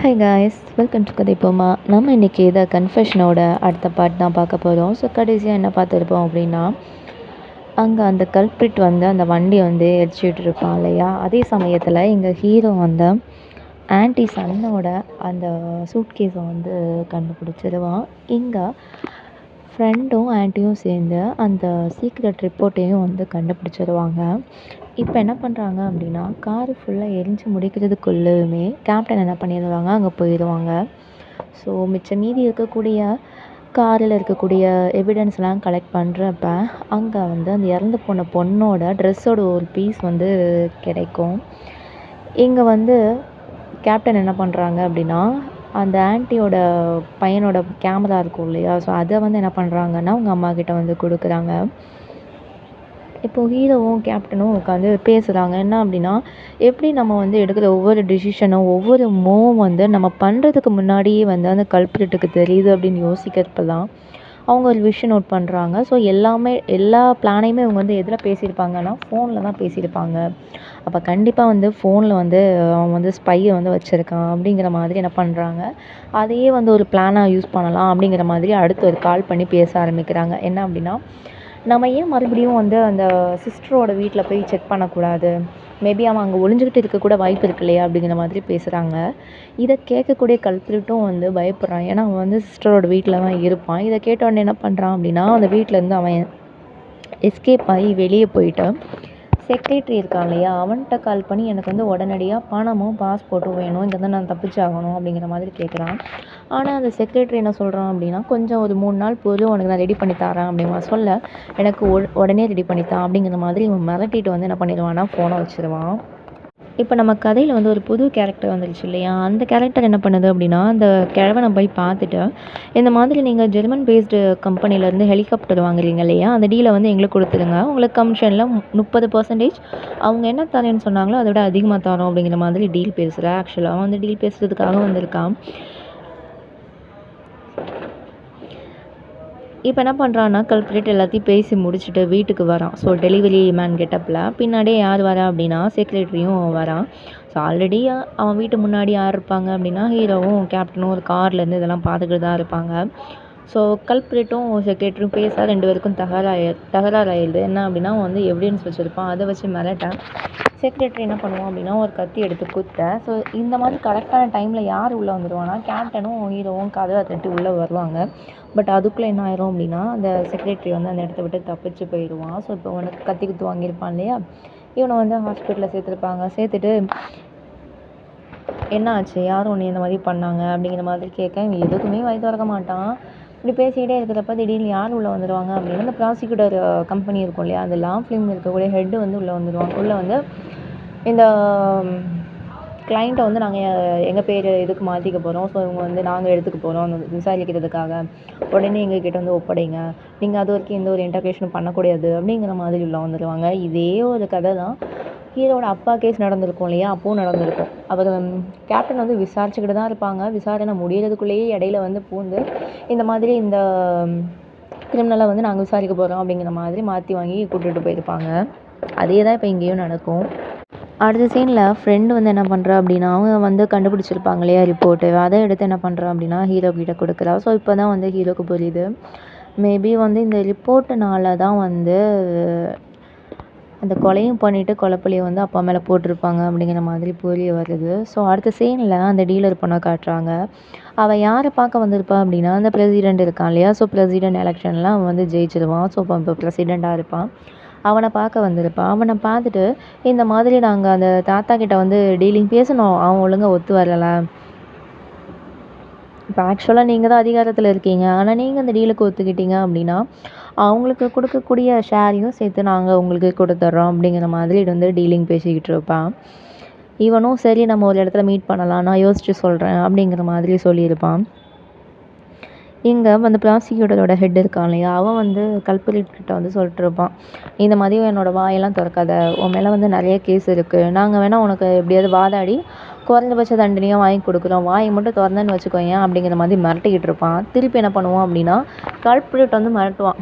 High guys, welcome to கதை போமா. நம்ம இன்றைக்கி இதை கன்ஃபெஷனோட அடுத்த பார்ட் தான் பார்க்க போகிறோம். ஸோ கடைசியாக என்ன பார்த்துருப்போம் அப்படின்னா, அங்கே அந்த கல்பிரிட் வந்து அந்த வண்டி வந்து எரிச்சிட்டு இருப்பான் இல்லையா. அதே சமயத்தில் எங்கள் ஹீரோ வந்து ஆன்டி சன்னோட அந்த சூட்கேஸை வந்து கண்டுபிடிச்சிருவான். இங்கே ஃப்ரெண்டும் ஆன்ட்டியும் சேர்ந்து அந்த சீக்ரெட் ரிப்போர்ட்டையும் வந்து கண்டுபிடிச்சிருவாங்க. இப்போ என்ன பண்ணுறாங்க அப்படின்னா, காரு ஃபுல்லாக எரிஞ்சு முடிக்கிறதுக்குள்ளேயுமே கேப்டன் என்ன பண்ணிடுவாங்க, அங்கே போயிடுவாங்க. ஸோ மிச்சம் மீதி இருக்கக்கூடிய காரில் இருக்கக்கூடிய எவிடன்ஸ்லாம் கலெக்ட் பண்ணுறப்ப அங்கே வந்து அந்த இறந்து போன பொண்ணோட ட்ரெஸ்ஸோட ஒரு பீஸ் வந்து கிடைக்கும். இங்கே வந்து கேப்டன் என்ன பண்ணுறாங்க அப்படின்னா, அந்த ஆன்ட்டியோட பையனோட கேமரா இருக்கும் இல்லையா, ஸோ அதை வந்து என்ன பண்ணுறாங்கன்னா அவங்க அம்மாக்கிட்ட வந்து கொடுக்குறாங்க. இப்போது ஹீரோவும் கேப்டனும் உட்காந்து பேசுகிறாங்க. என்ன அப்படின்னா, எப்படி நம்ம வந்து எடுக்கிற ஒவ்வொரு டிசிஷனும் ஒவ்வொரு மூவும் வந்து நம்ம பண்ணுறதுக்கு முன்னாடியே வந்து அந்த கல்பிரிட்டுக்கு தெரியுது அப்படின்னு யோசிக்கிறப்ப தான் அவங்க ஒரு விஷயம் நோட் பண்ணுறாங்க. ஸோ எல்லா பிளானையுமே இவங்க வந்து எதில் பேசியிருப்பாங்கன்னா, ஃபோனில் தான் பேசியிருப்பாங்க. அப்போ கண்டிப்பாக வந்து ஃபோனில் வந்து அவன் வந்து ஸ்பையை வந்து வச்சுருக்கான் அப்படிங்கிற மாதிரி என்ன பண்ணுறாங்க, அதையே வந்து ஒரு பிளானாக யூஸ் பண்ணலாம் அப்படிங்கிற மாதிரி அடுத்து ஒரு கால் பண்ணி பேச ஆரம்பிக்கிறாங்க. என்ன அப்படின்னா, நம்ம ஏன் மறுபடியும் வந்து அந்த சிஸ்டரோட வீட்டில் போய் செக் பண்ணக்கூடாது, மேபி அவன் அங்கே ஒளிஞ்சுக்கிட்டு இருக்கக்கூட வாய்ப்பு இருக்கு இல்லையா அப்படிங்கிற மாதிரி பேசுகிறாங்க. இதை கேட்கக்கூடிய கல்பிரிட்டும் வந்து பயப்படுறான். ஏன்னா அவன் வந்து சிஸ்டரோட வீட்டில் தான் இருப்பான். இதை கேட்டோடனே என்ன பண்ணுறான் அப்படின்னா, அந்த வீட்டிலேருந்து அவன் எஸ்கேப் ஆகி வெளியே போயிட்டு செக்ரட்டரி இருக்கான் இல்லையா, அவன்கிட்ட கால் பண்ணி எனக்கு வந்து உடனடியாக பணமும் பாஸ்போர்ட்டும் வேணும், இங்கே தான் நான் தப்பிச்சாகணும் அப்படிங்கிற மாதிரி கேட்குறான். ஆனால் அந்த செக்ரட்டரி என்ன சொல்கிறான் அப்படின்னா, கொஞ்சம் ஒரு 3 நாள் போதும், உனக்கு நான் ரெடி பண்ணி தரேன் அப்படிமா சொல்ல, எனக்கு உடனே ரெடி பண்ணித்தான் அப்படிங்கிற மாதிரி இவன் மிரட்டிட்டு வந்து என்ன பண்ணிடுவான்னா ஃபோனை வச்சுருவான். இப்போ நம்ம கதையில் வந்து ஒரு புது கேரக்டர் வந்துருச்சு இல்லையா, அந்த கேரக்டர் என்ன பண்ணுது அப்படின்னா, அந்த கிழவனை போய் பார்த்துட்டு, இந்த மாதிரி நீங்கள் ஜெர்மன் பேஸ்டு கம்பெனிலேருந்து ஹெலிகாப்டர் வாங்குறீங்க இல்லையா, அந்த டீலை வந்து எங்களுக்கு கொடுத்துருங்க, உங்களுக்கு கமிஷனில் 30% அவங்க என்ன தரேன்னு சொன்னாங்களோ அதை விட அதிகமாக தரோம் அப்படிங்கிற மாதிரி டீல் பேசுகிறேன். ஆக்சுவலாக அவன் வந்து டீல் பேசுகிறதுக்காக வந்திருக்கான். இப்போ என்ன பண்ணுறான்னா, கல்பிரிட் எல்லாத்தையும் பேசி முடிச்சுட்டு வீட்டுக்கு வரான். ஸோ டெலிவரி மேன் கெட்டப்பில் பின்னாடியே யார் வரா அப்படின்னா, செக்ரட்டரியும் வரான். ஸோ ஆல்ரெடி அவன் வீட்டு முன்னாடி யார் இருப்பாங்க அப்படின்னா, ஹீரோவும் கேப்டனும் ஒரு கார்லேருந்து இதெல்லாம் பார்த்துக்கிட்டு தான் இருப்பாங்க. ஸோ கல்பிரிட்டும் செக்ரட்டரியும் பேச 2 பேருக்கும் தகராறாயிடுது. என்ன அப்படின்னா, அவன் வந்து எவிடன்ஸ் வச்சுருப்பான், அதை வச்சு மிரட்டான். செக்ரட்டரி என்ன பண்ணுவான் அப்படின்னா, ஒரு கத்தி எடுத்து குத்த. ஸோ இந்த மாதிரி கரெக்டான டைமில் யார் உள்ளே வந்துடுவான்னா, கேப்டனும் ஹீரோவும் கதவை தட்டி உள்ளே வருவாங்க. பட் அதுக்குள்ளே என்ன ஆயிரும் அப்படின்னா, அந்த செக்ரட்டரி வந்து அந்த இடத்த விட்டு தப்பிச்சு போயிடுவான். ஸோ இப்போ அவனுக்கு கத்தி குத்து வாங்கியிருப்பான் இல்லையா, இவனை வந்து ஹாஸ்பிட்டலில் சேர்த்துருப்பாங்க. சேர்த்துட்டு என்ன ஆச்சு, யாரும் ஒன்று இந்த மாதிரி பண்ணாங்க அப்படிங்கிற மாதிரி கேட்க, இவன் எதுக்குமே வாய் திறக்க மாட்டான். இப்படி பேசிக்கிட்டே இருக்கிறப்ப திடீர்னு யார் உள்ளே வந்துடுவாங்க அப்படின்னா, இந்த ப்ராசிக்யூட்டர் கம்பெனி இருக்கும் இல்லையா, அந்த லா ஃபிலிம் இருக்கக்கூடிய ஹெட்டு வந்து உள்ளே வந்துடுவாங்க. உள்ளே வந்து இந்த கிளைண்ட்டை வந்து நாங்கள் எங்கள் பேர் இதுக்கு மாற்றிக்க போகிறோம், ஸோ இவங்க வந்து நாங்கள் எடுத்துக்க போகிறோம் விசாரிக்கிறதுக்காக, உடனே எங்ககிட்ட வந்து ஒப்படைங்க, நீங்கள் அது வரைக்கும் எந்த ஒரு இன்டர்கேஷனும் பண்ணக்கூடாது அப்படிங்கிற மாதிரி உள்ள வந்துடுவாங்க. இதே ஒரு கதை தான் ஹீரோட அப்பா கேஸ் நடந்திருக்கும் இல்லையா, அப்பவும் நடந்திருக்கும். அவர் கேப்டன் வந்து விசாரிச்சுக்கிட்டு தான் இருப்பாங்க. விசாரணை முடிகிறதுக்குள்ளேயே இடையில வந்து பூந்து இந்த மாதிரி இந்த கிரிமினலை வந்து நாங்கள் விசாரிக்க போகிறோம் அப்படிங்கிற மாதிரி மாற்றி வாங்கி கூப்பிட்டுட்டு போயிருப்பாங்க. அதே தான் இப்போ இங்கேயும் நடக்கும். அடுத்த சீனில் ஃப்ரெண்டு வந்து என்ன பண்ணுறா அப்படின்னா, அவங்க வந்து கண்டுபிடிச்சிருப்பாங்க இல்லையா ரிப்போர்ட்டு, அதை எடுத்து என்ன பண்ணுறா அப்படின்னா ஹீரோ கிட்ட கொடுக்குறா. ஸோ இப்போ தான் வந்து ஹீரோக்கு புரியுது, மேபி வந்து இந்த ரிப்போர்ட்டுனால தான் வந்து அந்த கொலையும் பண்ணிவிட்டு கொலைப்பழியை வந்து அப்பா மேலே போட்டிருப்பாங்க அப்படிங்கிற மாதிரி புரிய வருது. ஸோ அடுத்த சீனில் அந்த டீலர் பொண்ணை காட்டுறாங்க. அவள் யாரை பார்க்க வந்திருப்பா அப்படின்னா, அந்த பிரசிடெண்ட் இருக்கான் இல்லையா, ஸோ பிரசிடெண்ட் எலெக்ஷனில் அவன் வந்து ஜெயிச்சிருவான். ஸோ இப்போ பிரசிடெண்ட்டாக இருப்பான். அவனை பார்க்க வந்திருப்பான். அவனை பார்த்துட்டு, இந்த மாதிரி நாங்கள் அந்த தாத்தா கிட்ட வந்து டீலிங் பேசணும், அவன் ஒழுங்காக ஒத்து வரலை, இப்போ ஆக்சுவலாக நீங்கள் தான் அதிகாரத்தில் இருக்கீங்க, ஆனால் நீங்கள் அந்த டீலுக்கு ஒத்துக்கிட்டீங்க அப்படின்னா அவங்களுக்கு கொடுக்கக்கூடிய ஷேரையும் சேர்த்து நாங்கள் உங்களுக்கு கொடுத்துட்றோம் அப்படிங்கிற மாதிரி இது வந்து டீலிங் பேசிக்கிட்டு இருப்பான். இவனும் சரி நம்ம ஒரு இடத்துல மீட் பண்ணலாம், நான் யோசித்து சொல்கிறேன் அப்படிங்கிற மாதிரி சொல்லியிருப்பான். இங்கே அந்த ப்ராசிக்யூட்டரோட ஹெட் இருக்கான் இல்லையா, அவன் வந்து கல்பிரிட்கிட்ட வந்து சொல்லிட்டு இருப்பான், இந்த மாதிரி என்னோடய வாயெல்லாம் திறக்காத, உன் மேலே வந்து நிறைய கேஸ் இருக்குது, நாங்கள் வேணால் உனக்கு எப்படியாவது வாதாடி குறைஞ்சபட்ச தண்டனையாக வாங்கி கொடுக்குறோம், வாயை மட்டும் திறந்தேன்னு வச்சுக்கோயேன் அப்படிங்கிற மாதிரி மிரட்டிக்கிட்டு இருப்பான். திருப்பி என்ன பண்ணுவான் அப்படின்னா, கல்பிரிட் வந்து மிரட்டுவான்,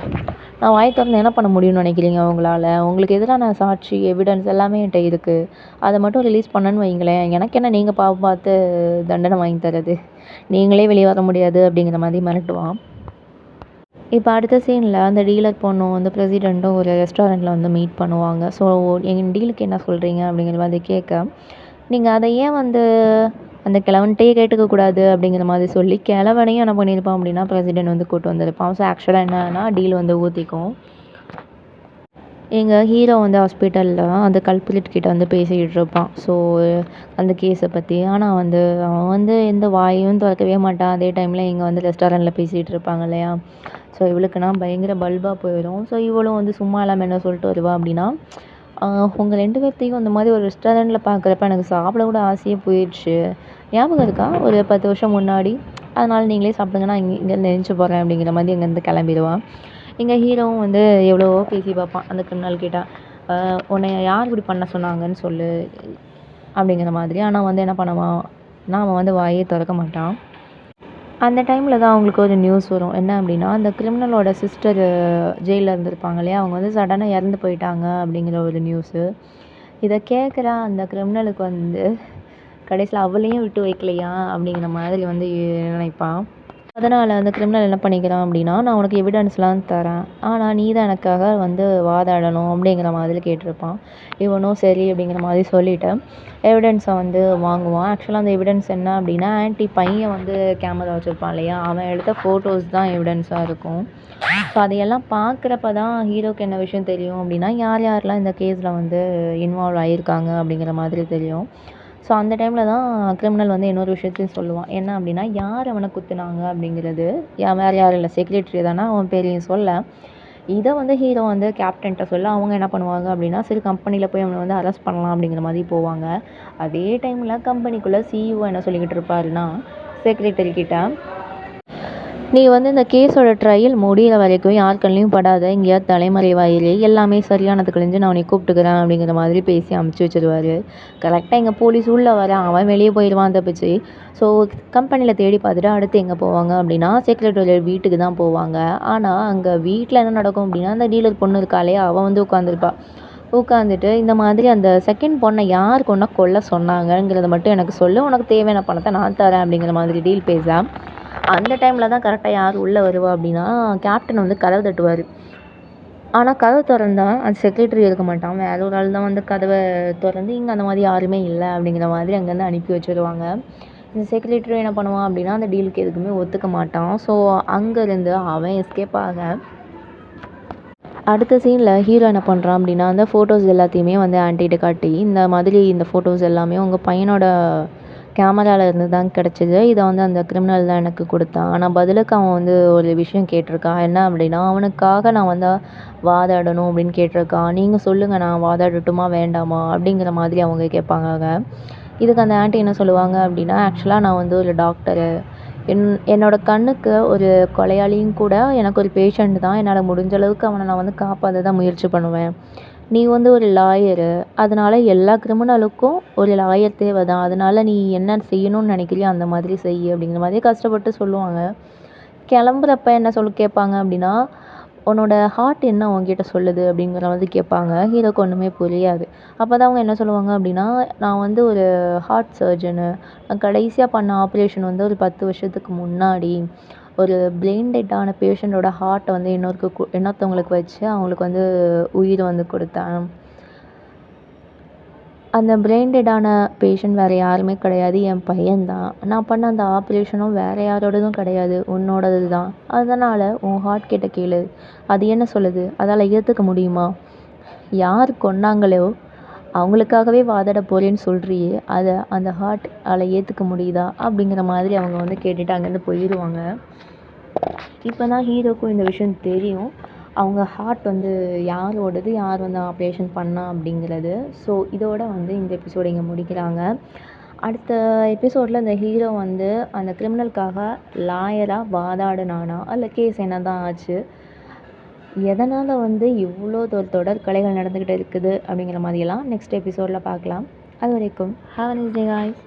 நான் வாய் திறந்து என்ன பண்ண முடியும்னு நினைக்கிறீங்க உங்களால்? உங்களுக்கு எதிரான சாட்சி, எவிடன்ஸ் எல்லாமே என்கிட்ட இருக்குது. அதை மட்டும் ரிலீஸ் பண்ணேன்னு வைங்களேன், எனக்கு என்ன நீங்கள் பாவம் பார்த்து தண்டனை வாங்கி தர்றது? நீங்களே வெளியே வர முடியாது அப்படிங்கிற மாதிரி மிரட்டுவான். இப்போ அடுத்த சீனில் அந்த டீலர் பொண்ணும் வந்து பிரசிடெண்ட்டும் ஒரு ரெஸ்டாரண்ட்டில் வந்து மீட் பண்ணுவாங்க. ஸோ எங்கள் டீலுக்கு என்ன சொல்கிறீங்க அப்படிங்கிற மாதிரி கேட்க, நீங்கள் அதை ஏன் வந்து அந்த கிழவன்ட்டே கேட்டுக்கக்கூடாது அப்படிங்கிற மாதிரி சொல்லி கிழவனையும் என்ன பண்ணியிருப்பான் அப்படின்னா பிரசிடெண்ட் வந்து கூட்டு வந்திருப்பான். ஸோ ஆக்சுவலாக என்னன்னா டீல் வந்து ஊற்றிக்கும். எங்கள் ஹீரோ வந்து ஹாஸ்பிட்டலில் அந்த கல்பிரிட் கிட்ட வந்து பேசிக்கிட்டு இருப்பான். ஸோ அந்த கேஸை பற்றி. ஆனால் வந்து அவன் வந்து எந்த வாயும் திறக்கவே மாட்டான். அதே டைமில் இங்கே வந்து ரெஸ்டாரண்ட்டில் பேசிகிட்டு இருப்பாங்க இல்லையா? ஸோ இவளுக்குனா பயங்கர பல்பாக போயிடும். ஸோ இவளும் வந்து சும்மா இல்லாமல் என்ன சொல்லிட்டு வருவா அப்படின்னா, உங்கள் 2 பேர்த்தையும் அந்த மாதிரி ஒரு ரெஸ்டாரண்ட்டில் பார்க்குறப்ப எனக்கு சாப்பிட கூட ஆசையே போயிடுச்சு. ஞாபகம் இருக்கா? ஒரு 10 வருஷம் முன்னாடி. அதனால் நீங்களே சாப்பிடுங்க, நான் இங்கேருந்து எழுந்திரிச்சு போகிறேன் அப்படிங்கிற மாதிரி இங்கேருந்து கிளம்பிடுவான். எங்கள் ஹீரோவும் வந்து எவ்வளவோ பேசி பார்ப்பான் அந்த கிரிமினல் கிட்ட. உன்னை யார் இப்படி பண்ண சொன்னாங்கன்னு சொல்லு அப்படிங்கிற மாதிரி. ஆனால் வந்து என்ன பண்ணுவான், அவன் வந்து வாயே திறக்க மாட்டான். அந்த டைமில் தான் அவங்களுக்கு ஒரு நியூஸ் வரும். என்ன அப்படின்னா, அந்த கிரிமினலோட சிஸ்டர் ஜெயிலில் இருந்திருப்பாங்க இல்லையா? அவங்க வந்து சடனாக இறந்து போயிட்டாங்க அப்படிங்கிற ஒரு நியூஸு. இதை கேட்குற அந்த கிரிமினலுக்கு வந்து கடைசியில் அவளையும் விட்டு வைக்கலையா அப்படிங்கிற மாதிரி வந்து நினைப்பான். அதனால் அந்த கிரிமினல் என்ன பண்ணிக்கிறான் அப்படின்னா, நான் உனக்கு எவிடன்ஸ்லாம் தரேன், ஆனால் நீ தான் எனக்காக வந்து வாதாடணும் அப்படிங்கிற மாதிரி கேட்டிருப்பான். இவனும் சரி அப்படிங்கிற மாதிரி சொல்லிவிட்டு எவிடன்ஸை வந்து வாங்குவான். ஆக்சுவலாக அந்த எவிடன்ஸ் என்ன அப்படின்னா, ஆன்ட்டி பையன் வந்து கேமரா வச்சுருப்பான் இல்லையா? அவன் எடுத்த ஃபோட்டோஸ் தான் எவிடன்ஸாக இருக்கும். ஸோ அதையெல்லாம் பார்க்குறப்ப தான் ஹீரோக்கு என்ன விஷயம் தெரியும் அப்படின்னா, யார் யாரெல்லாம் இந்த கேஸில் வந்து இன்வால்வ் ஆகியிருக்காங்க அப்படிங்கிற மாதிரி தெரியும். ஸோ அந்த டைமில் தான் கிரிமினல் வந்து இன்னொரு விஷயத்தையும் சொல்லுவான். என்ன அப்படின்னா, யார் அவனை குத்துனாங்க அப்படிங்கிறது வேறு யாரும் இல்லை, செக்ரட்டரி தானே, அவன் பேரையும் சொல்ல. இதை வந்து ஹீரோ வந்து கேப்டன்கிட்ட சொல்ல, அவங்க என்ன பண்ணுவாங்க அப்படின்னா, சரி கம்பெனியில் போய் அவனை வந்து அரெஸ்ட் பண்ணலாம் அப்படிங்கிற மாதிரி போவாங்க. அதே டைமில் கம்பெனிக்குள்ளே சிஇஓ என்ன சொல்லிக்கிட்டு இருப்பாருன்னா செக்ரட்டரி கிட்ட, நீ வந்து இந்த கேஸோட ட்ரையல் முடிகிற வரைக்கும் யார் கண்ணிலையும் படாத, எங்கேயாவது தலைமறைவாயிரு, எல்லாமே சரியானது கழிஞ்சு நான் உன்னை கூப்பிட்டுக்கிறேன் அப்படிங்கிற மாதிரி பேசி அமுச்சு வச்சுருவாரு. கரெக்டாக எங்கள் போலீஸ் உள்ளே வர அவன் வெளியே போயிடுவான் தப்பிச்சு. ஸோ கம்பெனியில் தேடி பார்த்துட்டு அடுத்து எங்கே போவாங்க அப்படின்னா செக்ரட்டரி வீட்டுக்கு தான் போவாங்க. ஆனால் அங்கே வீட்டில் என்ன நடக்கும் அப்படின்னா, அந்த டீலர் பொண்ணு இருக்காளே அவன் வந்து உட்காந்துருப்பா. உட்காந்துட்டு இந்த மாதிரி அந்த செகண்ட் பொண்ணை யார் கொல்ல சொன்னாங்கங்கிறத மட்டும் எனக்கு சொல்லு, உனக்கு தேவையான பணத்தை நான் தரேன் அப்படிங்கிற மாதிரி டீல் பேச, அந்த டைமில் தான் கரெக்டாக யார் உள்ளே வருவா அப்படின்னா கேப்டன் வந்து கதவை தட்டுவார். ஆனால் கதவை திறந்தா அந்த செக்ரட்டரி இருக்க மாட்டான், வேற ஒரு ஆள் தான் வந்து கதவை திறந்து இங்கே அந்த மாதிரி யாருமே இல்லை அப்படிங்கிற மாதிரி அங்கேருந்து அனுப்பி வச்சுருவாங்க. இந்த செக்ரட்டரி என்ன பண்ணுவான் அப்படின்னா அந்த டீலுக்கு எதுக்குமே ஒத்துக்க மாட்டான். ஸோ அங்கேருந்து அவன் எஸ்கேப் ஆக, அடுத்த சீனில் ஹீரோ என்ன பண்ணுறான் அப்படின்னா அந்த ஃபோட்டோஸ் எல்லாத்தையுமே வந்து ஆன்ட்டிகிட்ட காட்டி, இந்த மாதிரி இந்த ஃபோட்டோஸ் எல்லாமே உங்கள் பையனோட கேமராவில் இருந்து தான் கிடச்சிது, இதை வந்து அந்த கிரிமினல் தான் எனக்கு கொடுத்தான். ஆனால் பதிலுக்கு அவன் வந்து ஒரு விஷயம் கேட்டிருக்கான். என்ன அப்படின்னா, அவனுக்காக நான் வந்து வாதாடணும் அப்படின்னு கேட்டிருக்கான். நீங்கள் சொல்லுங்கள், நான் வாதாடட்டுமா வேண்டாமா அப்படிங்கிற மாதிரி அவங்க கேட்பாங்க. இதுக்கு அந்த ஆன்ட்டி என்ன சொல்லுவாங்க அப்படின்னா, ஆக்சுவலாக நான் வந்து ஒரு டாக்டரு, என்னோடய கண்ணுக்கு ஒரு கொலையாளியும் கூட எனக்கு ஒரு பேஷண்ட் தான், என்னால் முடிஞ்ச அளவுக்கு அவனை நான் வந்து காப்பாற்ற தான் முயற்சி பண்ணுவேன். நீ வந்து ஒரு லாயரு, அதனால் எல்லா கிரிமினலுக்கும் ஒரு லாயர் தேவை தான், அதனால் நீ என்ன செய்யணும்னு நினைக்கிறியோ அந்த மாதிரி செய் அப்படிங்கிற மாதிரி கஷ்டப்பட்டு சொல்லுவாங்க. கிளம்புறப்ப என்ன கேட்பாங்க அப்படின்னா, உன்னோட ஹார்ட் என்ன உங்ககிட்ட சொல்லுது அப்படிங்கிற மாதிரி கேட்பாங்க. ஹீரோக்கு ஒன்றுமே புரியாது. அப்போ தான் அவங்க என்ன சொல்லுவாங்க அப்படின்னா, நான் வந்து ஒரு ஹார்ட் சர்ஜனு, நான் கடைசியாக பண்ண ஆப்ரேஷன் வந்து ஒரு 10 வருஷத்துக்கு முன்னாடி ஒரு பிரெயின் டெட்டான பேஷண்ட்டோட ஹார்ட்டை வந்து இன்னொருத்தவங்களுக்கு வச்சு அவங்களுக்கு வந்து உயிர் வந்து கொடுத்தேன். அந்த பிரெயின் டெட்டான பேஷண்ட் வேறு யாருமே கிடையாது, என் பையன்தான். நான் பண்ண அந்த ஆப்ரேஷனும் வேறு யாரோடதும் கிடையாது, உன்னோடது தான். அதனால் உன் ஹார்ட் கிட்ட கேளு, அது என்ன சொல்லுது, அதால் ஏற்றுக்க முடியுமா? யார் கொன்னாங்களோ அவங்களுக்காகவே வாதாட போகிறேன்னு சொல்கிறியே, அதை அந்த ஹார்ட்டால் ஏற்றுக்க முடியுதா அப்படிங்கிற மாதிரி அவங்க வந்து கேட்டுட்டு அங்கேருந்து போயிடுவாங்க. இப்போ தான் ஹீரோக்கும் இந்த விஷயம் தெரியும், அவங்க ஹார்ட் வந்து யாரோடது, யார் வந்து ஆப்ரேஷன் பண்ணா அப்படிங்கிறது. ஸோ இதோட வந்து இந்த எபிசோடு இங்கே முடிக்கிறாங்க. அடுத்த எபிசோடில் இந்த ஹீரோ வந்து அந்த கிரிமினலுக்காக லாயராக வாதாடினானா, அதில் கேஸ் என்ன தான் ஆச்சு, எதனால் வந்து இவ்வளோ தொடர் கொலைகள் நடந்துக்கிட்டு இருக்குது அப்படிங்கிற மாதிரியெல்லாம் நெக்ஸ்ட் எபிசோடில் பார்க்கலாம். அது வரைக்கும் have a nice day guys.